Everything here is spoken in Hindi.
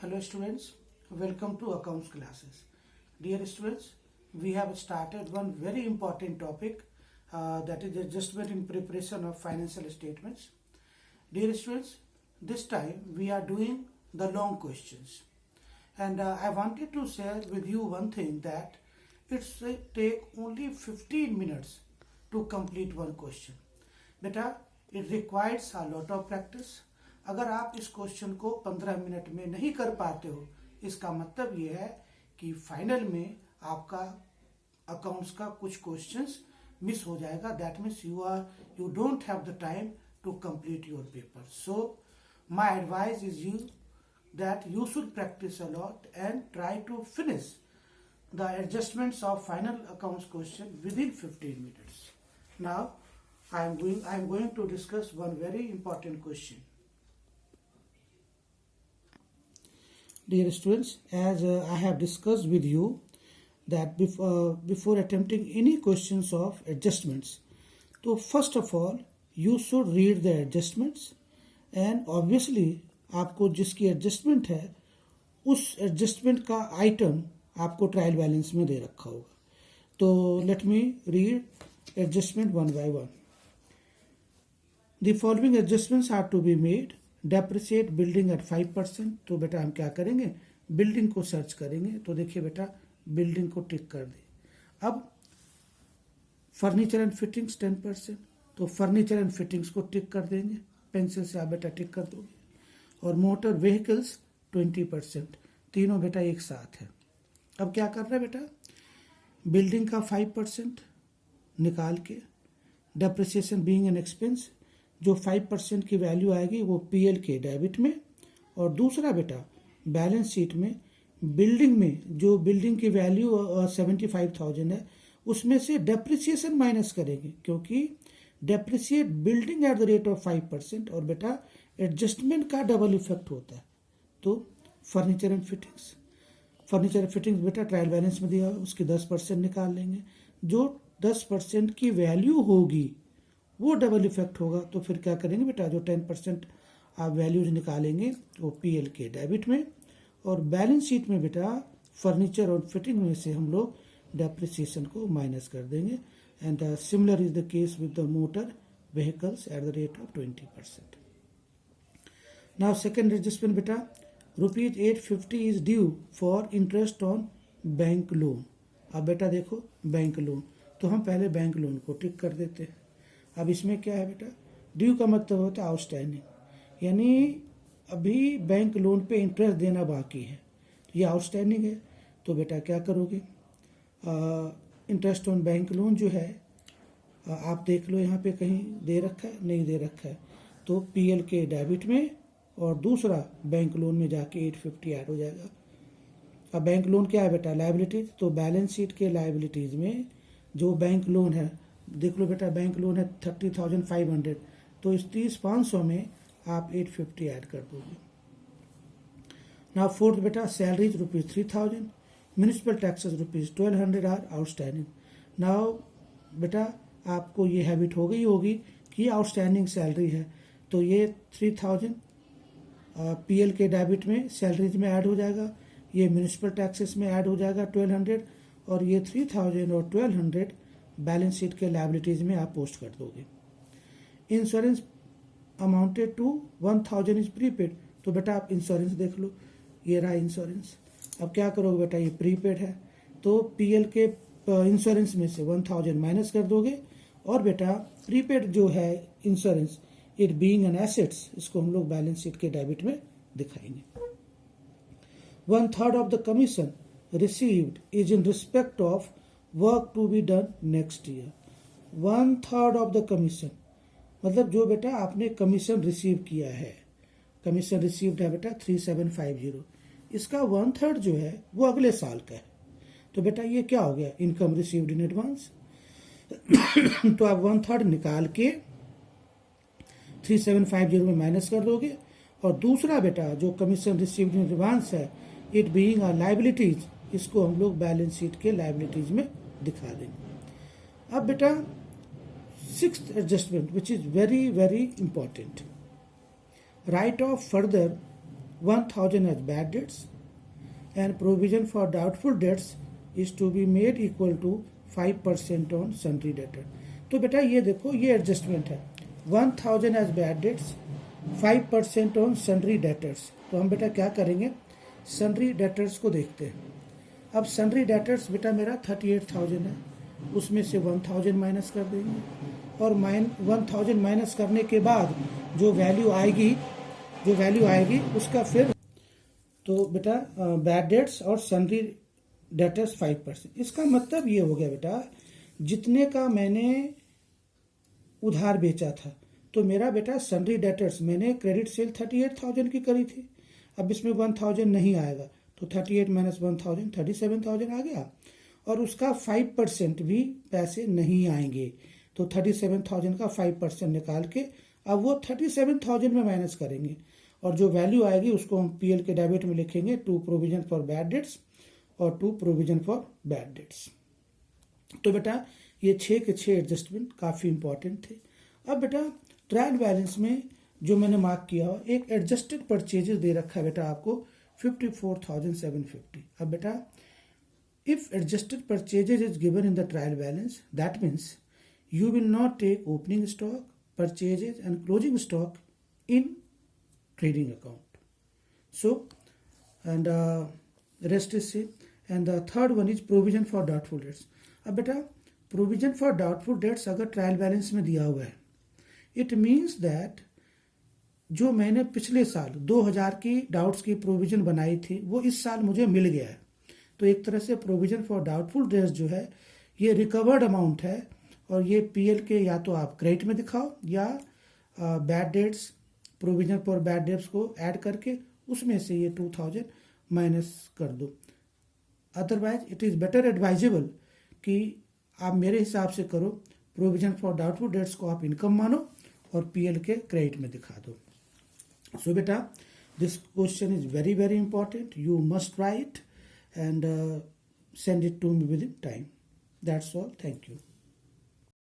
Hello students, welcome to accounts classes. Dear students, we have started one very important topic that is adjustment in preparation of financial statements. Dear students, this time we are doing the long questions, and I wanted to share with you one thing that it's take only 15 minutes to complete one question. Beta, it requires a lot of practice. अगर आप इस क्वेश्चन को 15 मिनट में नहीं कर पाते हो, इसका मतलब ये है कि फाइनल में आपका अकाउंट्स का कुछ क्वेश्चंस मिस हो जाएगा. That means you don't have the time to complete your paper. So my advice is you that you should practice a lot and try to finish the adjustments of final accounts question within 15 minutes. Now I am going to discuss one very important question. Dear students, as I have discussed with you that before attempting any questions of adjustments, so first of all you should read the adjustments, and obviously आपको जिसकी एडजस्टमेंट है उस एडजस्टमेंट का आइटम आपको ट्रायल बैलेंस में दे रखा होगा. तो let me read adjustment one by one. The following adjustments are to be made. Depreciate building at 5%. तो बेटा हम क्या करेंगे, बिल्डिंग को सर्च करेंगे. तो देखिए बेटा बिल्डिंग को टिक कर दे. अब फर्नीचर एंड फिटिंग्स 10%. तो फर्नीचर एंड फिटिंग्स को टिक कर देंगे. पेंसिल से आप बेटा टिक कर दोगे. और मोटर व्हीकल्स 20%. तीनों बेटा एक साथ है. अब क्या कर रहा है बेटा, बिल्डिंग का 5% निकाल के डेप्रिसिएशन बीइंग एन एक्सपेंस, जो 5% की वैल्यू आएगी वो पीएल के डेबिट में. और दूसरा बेटा बैलेंस शीट में बिल्डिंग में जो बिल्डिंग की वैल्यू 75,000 है उसमें से डेप्रिसिएशन माइनस करेंगे, क्योंकि depreciate building at the rate of 5%. और बेटा एडजस्टमेंट का डबल इफेक्ट होता है. तो फर्नीचर एंड फिटिंग्स बेटा ट्रायल बैलेंस में दिया, उसकी 10% निकाल लेंगे. जो 10% की वैल्यू होगी वो डबल इफेक्ट होगा. तो फिर क्या करेंगे बेटा, जो 10% आप वैल्यूज निकालेंगे वो पीएल के डेबिट में, और बैलेंस शीट में बेटा फर्नीचर और फिटिंग में से हम लोग डेप्रिसिएशन को माइनस कर देंगे. And similar is the case with the motor vehicles at the rate of 20%. Now second adjustment बेटा, ₹850 is due for interest on bank loan. अब बेटा देखो बैंक लोन, तो हम पहले बैंक लोन को टिक कर देते हैं. अब इसमें क्या है बेटा, ड्यू का मतलब होता है आउटस्टैंडिंग, यानी अभी बैंक लोन पे इंटरेस्ट देना बाकी है, ये आउटस्टैंडिंग है. तो बेटा क्या करोगे, इंटरेस्ट ऑन बैंक लोन जो है आप देख लो यहाँ पे कहीं दे रखा है, नहीं दे रखा है. तो पीएल के डेबिट में और दूसरा बैंक लोन में जाके 850 ऐड हो जाएगा. अब बैंक लोन क्या है बेटा, लायबिलिटीज. तो बैलेंस शीट के लायबिलिटीज में जो बैंक लोन है, देख लो बेटा बैंक लोन है 30,500. तो इस 30,500 में आप 850 ऐड कर दोगे. नाउ फोर्थ बेटा, salaries ₹3,000, municipal taxes ₹1,200 are outstanding. Now बेटा आपको ये हैबिट हो गई होगी कि आउटस्टैंडिंग सैलरी है, तो ये 3,000 पीएल के डेबिट में सैलरीज में ऐड हो जाएगा, ये म्यूनिसिपल टैक्सेस में ऐड हो जाएगा 1,200, और ये 3,000 और 1,200 बैलेंस शीट के लायबिलिटीज में आप पोस्ट कर दोगे. Insurance amounted to 1,000 is prepaid. तो बेटा आप इंश्योरेंस देख लो, ये रहा इंश्योरेंस. अब क्या करोगे बेटा, ये प्रीपेड है, तो पीएल के इंश्योरेंस में से 1,000 माइनस कर दोगे. और बेटा प्रीपेड जो है insurance, it being an assets, इसको हम लोग बैलेंस शीट के डेबिट में दिखाएंगे. 1/3 of the commission received is in respect of work to be done next year. 1/3 of the commission मतलब जो बेटा आपने कमीशन रिसीव किया है, कमीशन रिसीव्ड है बेटा 3750, इसका 1/3 जो है वो अगले साल का है. तो बेटा ये क्या हो गया, इनकम रिसीव्ड इन एडवांस. तो आप 1/3 निकाल के 3750 में माइनस कर दोगे. और दूसरा बेटा जो कमीशन रिसीव्ड इन एडवांस है, इट बीइंग अ लायबिलिटीज, इसको हम लोग बैलेंस शीट के लायबिलिटीज में दिखा देंगे. अब बेटा sixth adjustment which is very very important, right of further 1000 as bad debts and provision for doubtful debts is to be made equal to 5% on sundry debtor. तो बेटा ये देखो ये एडजस्टमेंट है 1000 as bad debts 5% on sundry debtors. तो हम बेटा क्या करेंगे sundry debtors को देखते हैं. अब sundry debtors बेटा मेरा 38,000 है उसमें से 1000 माइनस कर देंगे और 1000 माइनस करने के बाद जो वैल्यू आएगी उसका फिर तो बेटा बैड डेट्स और सन्ड्री डेटर्स 5%. इसका मतलब ये हो गया बेटा जितने का मैंने उधार बेचा था तो मेरा बेटा सन्ड्री डेटर्स मैंने क्रेडिट सेल 38,000 की करी थी. अब इसमें 1000 नहीं आएगा तो 38 माइनस 1000 37,000 आ गया और उसका 5% भी पैसे नहीं आएंगे. तो 37,000 का 5% निकाल के अब वो 37,000 में माइनस करेंगे और जो वैल्यू आएगी उसको हम पीएल के डेबिट में लिखेंगे to provision for bad debts और to provision for bad debts. तो बेटा ये 6 के 6 एडजस्टमेंट काफ़ी इंपॉर्टेंट थे. अब बेटा ट्रायल बैलेंस में जो मैंने मार्क किया एक एडजस्टेड परचेजेस दे रखा है बेटा आपको 54,750. अब बेटा if adjusted purchases is given in the trial balance, that means you will not take opening stock, purchases and closing stock in trading account. So, and rest is same. And the third one is provision for doubtful debts. अब बेटा provision for doubtful debts अगर ट्रायल बैलेंस में दिया हुआ है it means that जो मैंने पिछले साल 2000 की डाउट्स की प्रोविजन बनाई थी वो इस साल मुझे मिल गया है. तो एक तरह से प्रोविजन फॉर डाउटफुल डेट्स जो है ये रिकवर्ड अमाउंट है और ये पीएल के या तो आप क्रेडिट में दिखाओ या bad debts provision for bad dates को ऐड करके उसमें से ये 2000 माइनस कर दो. Otherwise it is better advisable कि आप मेरे हिसाब से करो प्रोविजन फॉर डाउटफुल डेट्स को आप इनकम मानो और पीएल के क्रेडिट में दिखा दो. सो बेटा this question is very very important. You must write and send it to me within time. That's all. Thank you.